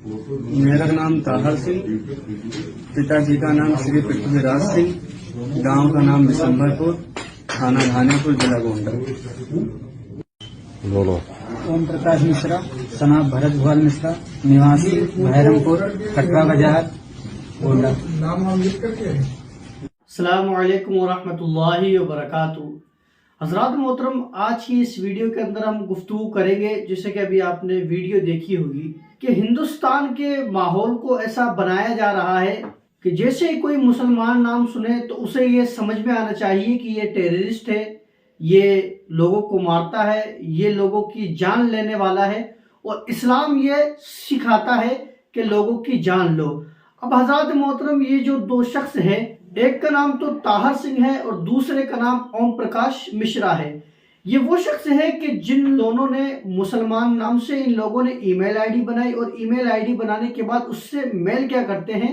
मेरा नाम ताहर सिंह, पिताजी का नाम श्री पृथ्वीराज सिंह, गांव का नाम बिशंभरपुर, थाना धानेपुर, जिला गोंडा। बोलो। ओम प्रकाश मिश्रा, सनाब भरत भुवन मिश्रा, निवासी बहरमपुर, कटरा बाजार, गोंडा। अस्सलामु अलैकुम वरहमतुल्लाहि वबरकातुहू। हज़रात मोहतरम, आज की इस वीडियो के अंदर हम गुफ्तगू करेंगे, जैसे कि अभी आपने वीडियो देखी होगी, कि हिंदुस्तान के माहौल को ऐसा बनाया जा रहा है कि जैसे ही कोई मुसलमान नाम सुने तो उसे ये समझ में आना चाहिए कि ये टेररिस्ट है, ये लोगों को मारता है, ये लोगों की जान लेने वाला है, और इस्लाम ये सिखाता है कि लोगों की जान लो। अब हज़रात मोहतरम, ये जो दो शख्स हैं, एक का नाम तो ताहर सिंह है और दूसरे का नाम ओम प्रकाश मिश्रा है। ये वो शख्स है कि जिन दोनों ने मुसलमान नाम से इन लोगों ने ईमेल आईडी बनाई, और ईमेल आईडी बनाने के बाद उससे मेल क्या करते हैं,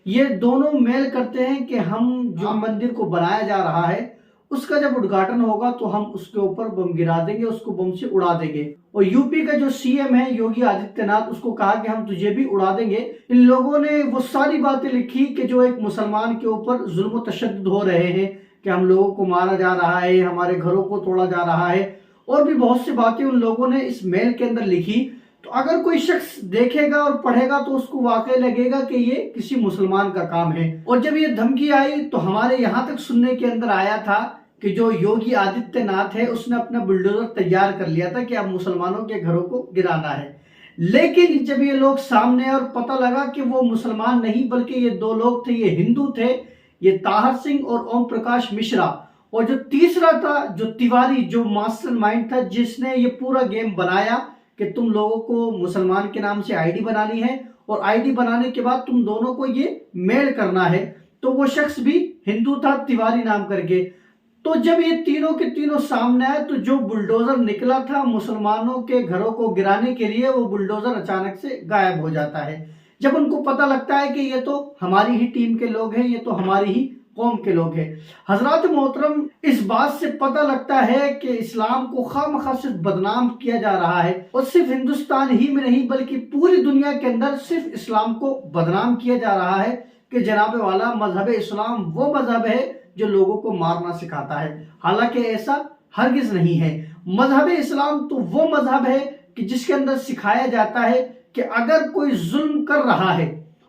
ये दोनों मेल करते हैं कि हम जो मंदिर को बनाया जा रहा है उसका जब उद्घाटन होगा तो हम उसके ऊपर बम गिरा देंगे, उसको बम से उड़ा देंगे। और यूपी का जो सीएम है योगी आदित्यनाथ, उसको कहा कि हम तुझे भी उड़ा देंगे। इन लोगों ने वो सारी बातें लिखी कि जो एक मुसलमान के ऊपर जुल्म व तशद्दुद हो रहे हैं, कि हम लोगों को मारा जा रहा है, हमारे घरों को तोड़ा जा रहा है, और भी बहुत सी बातें उन लोगों ने इस मेल के अंदर लिखी। तो अगर कोई शख्स देखेगा और पढ़ेगा तो उसको वाकई लगेगा कि ये किसी मुसलमान का काम है। और जब ये धमकी आई तो हमारे यहाँ तक सुनने के अंदर आया था कि जो योगी आदित्यनाथ है उसने अपना बुलडोजर तैयार कर लिया था कि अब मुसलमानों के घरों को गिराना है। लेकिन जब ये लोग सामने और पता लगा कि वो मुसलमान नहीं बल्कि ये दो लोग थे, ये हिंदू थे, ये ताहर सिंह और ओम प्रकाश मिश्रा, और जो तीसरा था जो तिवारी, जो मास्टरमाइंड था जिसने ये पूरा गेम बनाया कि तुम लोगों को मुसलमान के नाम से आईडी बनानी है, और आईडी बनाने के बाद तुम दोनों को ये मेल करना है। तो वो शख्स भी हिंदू था, तिवारी नाम करके। तो जब ये तीनों के तीनों सामने आए तो जो बुलडोजर निकला था मुसलमानों के घरों को गिराने के लिए, वो बुलडोजर अचानक से गायब हो जाता है। जब उनको पता लगता है कि ये तो हमारी ही टीम के लोग हैं, ये तो हमारी ही कौम के लोग हैं। हजरत मोहतरम, इस बात से पता लगता है कि इस्लाम को खामखा सिर्फ बदनाम किया जा रहा है, और सिर्फ हिंदुस्तान ही में नहीं बल्कि पूरी दुनिया के अंदर सिर्फ इस्लाम को बदनाम किया जा रहा है कि जनाब वाला मजहब इस्लाम वो मजहब है जो लोगों को मारना सिखाता है। हालांकि ऐसा हरगिज नहीं है। मजहब इस्लाम तो वो मजहब है कि जिसके अंदर सिखाया जाता है कि अगर कोई जुल्म कर रहा है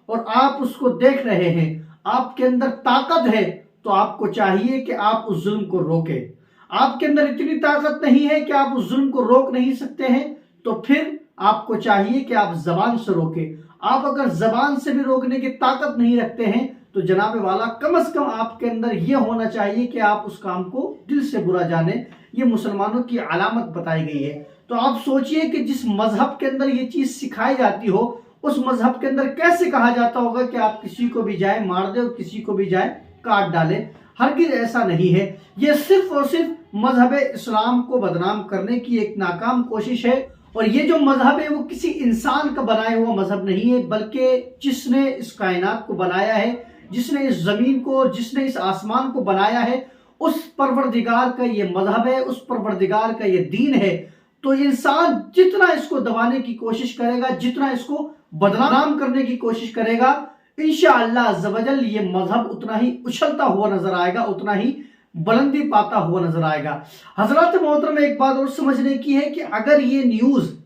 और आप उसको देख रहे हैं, आपके अंदर ताकत है, तो आपको चाहिए कि आप उस जुल्म को रोकें। आपके अंदर इतनी ताकत नहीं है कि आप उस जुल्म को रोक नहीं सकते हैं, तो फिर आपको चाहिए कि आप जबान से रोकें। आप अगर जबान से भी रोकने की ताकत नहीं रखते हैं तो जनाब वाला कम से कम आपके अंदर यह होना चाहिए कि आप उस काम को दिल से बुरा जाने। ये मुसलमानों की अलामत बताई गई है। तो आप सोचिए कि जिस मजहब के अंदर ये चीज सिखाई जाती हो, उस मजहब के अंदर कैसे कहा जाता होगा कि आप किसी को भी जाए मार दे और किसी को भी जाए काट डाले। हरगिज़ ऐसा नहीं है। ये सिर्फ और सिर्फ मजहब इस्लाम को बदनाम करने की एक नाकाम कोशिश है। और ये जो मजहब है वो किसी इंसान का बनाया हुआ मजहब नहीं है, बल्कि जिसने इस कायनात को बनाया है, जिसने इस जमीन को, जिसने इस आसमान को बनाया है, उस परवरदिगार का ये मजहब है, उस परवरदिगार का ये दीन है। तो इंसान जितना इसको दबाने की कोशिश करेगा, जितना इसको बदनाम करने की कोशिश करेगा, इंशाअल्लाह अज़्ज़वजल ये मजहब उतना ही उछलता हुआ नजर आएगा, उतना ही बुलंदी पाता हुआ नजर आएगा। हजरत मोहतरम, एक बात और समझने की है कि अगर ये न्यूज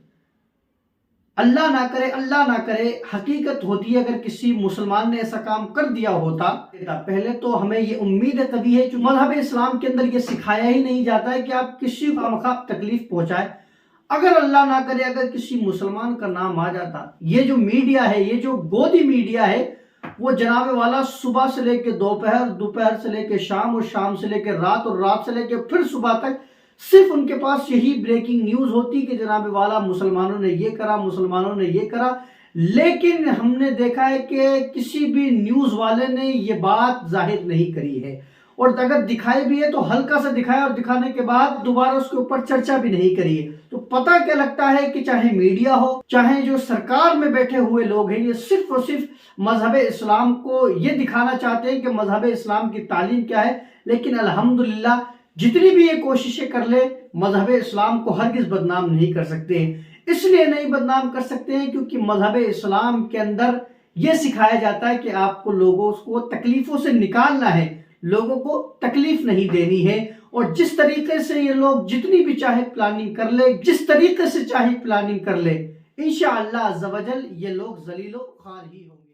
अल्लाह ना करे हकीकत होती है, अगर किसी मुसलमान ने ऐसा काम कर दिया होता, पहले तो हमें ये उम्मीद तभी है कि मजहब इस्लाम के अंदर ये सिखाया ही नहीं जाता है कि आप किसी को खामखा तकलीफ पहुंचाए। अगर अल्लाह ना करे अगर किसी मुसलमान का नाम आ जाता, ये जो मीडिया है, ये जो गोदी मीडिया है, वो जनाब वाला सुबह से लेके दोपहर, दोपहर से लेके शाम, और शाम से लेके रात, और रात से लेके फिर सुबह तक सिर्फ उनके पास यही ब्रेकिंग न्यूज होती कि जनाब वाला मुसलमानों ने ये करा, मुसलमानों ने ये करा। लेकिन हमने देखा है कि किसी भी न्यूज वाले ने ये बात जाहिर नहीं करी है, और अगर दिखाई भी है तो हल्का सा दिखाया, और दिखाने के बाद दोबारा उसके ऊपर चर्चा भी नहीं करी है। तो पता क्या लगता है कि चाहे मीडिया हो, चाहे जो सरकार में बैठे हुए लोग हैं, ये सिर्फ और सिर्फ मजहब इस्लाम को ये दिखाना चाहते हैं कि मजहब इस्लाम की तालीम क्या है। लेकिन अल्हम्दुलिल्लाह जितनी भी ये कोशिशें कर ले, मजहब इस्लाम को हरगिज बदनाम नहीं कर सकते। اس لیے نہیں بدنام کر سکتے ہیں کیونکہ مذہب اسلام کے اندر یہ سکھایا جاتا ہے کہ آپ کو لوگوں کو تکلیفوں سے نکالنا ہے، لوگوں کو تکلیف نہیں دینی ہے، اور جس طریقے سے یہ لوگ جتنی بھی چاہے پلاننگ کر لے، جس طریقے سے چاہے پلاننگ کر لے، انشاءاللہ عز و جل یہ لوگ ذلیل و خوار ہی ہوں گے۔